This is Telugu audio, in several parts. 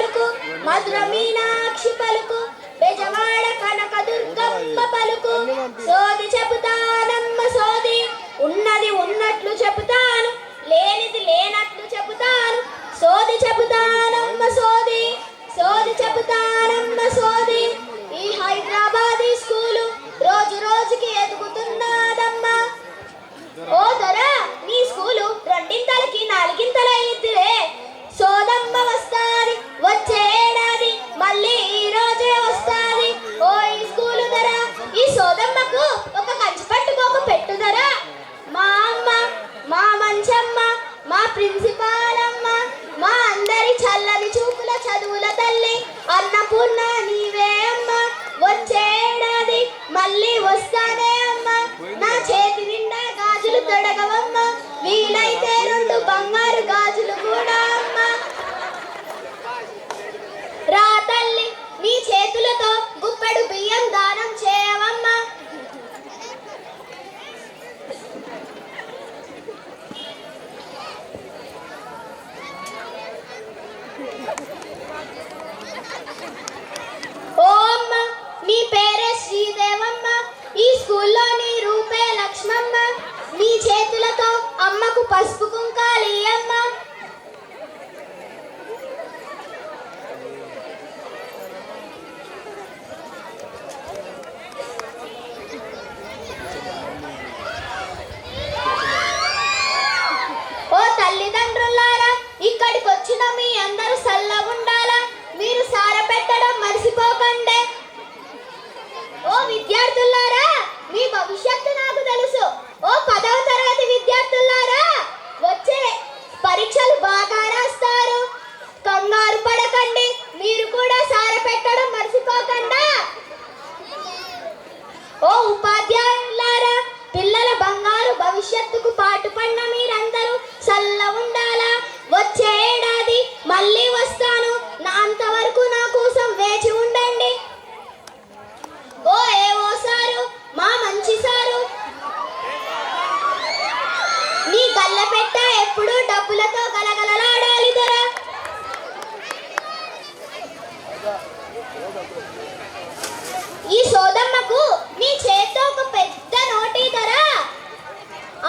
పలుకు మధుర మీనాక్షి పలుకు బెజవాడ కనక దుర్గమ్మ పలుకు సోది చెబుతానమ్మ సోది ఉన్నది ఉన్నట్లు చెబుతాను లేనిది లేనట్లు చెబుతాను సోది చెబుతానమ్మ సోది సోది చెబుతానమ్మ సోది ఈ హైదరాబాదీ స్కూలు రోజు రోజుకి ఎదుగుతున్నదమ్మా ఓ దొరా నీ స్కూలు రెండింతలకి నాలుగింతల అయ్యిద్దిరే సోదమ్మ వస్తాది వచ్చే ఏడాది మళ్ళీ ఈ రోజే వస్తాది ఓ ఈ స్కూలు ధర ఈ సోదమ్మకు ఒక కంచి పట్టుకోక పెట్టుదరా మా అమ్మ మా మంచమ్మ మా ప్రిన్సిపాల్ అమ్మ మా అందరి చల్లని చూపుల చదువుల తల్లి అన్నపూర్ణ నీవే అమ్మ వచ్చే ఏడాది మళ్ళీ వస్తానే అమ్మ నా చేతి నిండా గాజులు తొడగవమ్మ వీలైతే 2 బంగారు గాజులు కూడా అమ్మ రా తల్లి నీ చేతులతో గుప్పెడు బియ్యం దానం చేయవమ్మ ఓ అమ్మ నీ పేరే శ్రీదేవమ్మ ఈ స్కూల్లో నీ రూపే లక్ష్మమ్మ నీ చేతులతో అమ్మకు పసుపు కుంకాలు ఇయ్యమ్మ ఓ తల్లిదండ్రులారా ఇక్కడికి వచ్చిన మీ అందరూ సల్లగుండాలా మీరు సార పెట్టడం మర్చిపోకండి ఓ విద్యార్థులారా మీ భవిష్యత్తు నాకు తెలుసు ఓ 10వ తరగతి విద్యార్థులారా వచ్చే పరీక్షలు బాగా రాస్తారు కంగారు పడకండి మీరు కూడా సార పెట్టడం మర్చిపోకండా ఓ ఉపాధ్యాయులారా పిల్లల బంగారు భవిష్యత్తుకు పాటుపడిన మీరందరూ చల్ల ఉండాలా వచ్చే ఏడాది మళ్ళీ వస్తాను అంతవరకు నా కోసం వేచి ఉండండి ఓ ఏవో సారు మా మంచి సారు నీ గల్ల పెట్ట ఎప్పుడు డబ్బులతో గలగలలాడాలి దొరా ఈ సోదమ్మకు నీ చేత్తో ఒక పెద్ద నోటి దొరా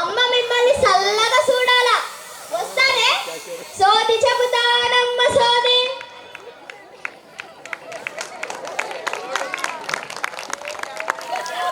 అమ్మ మిమ్మల్ని చల్లగా చూడాలా వస్తానే సోది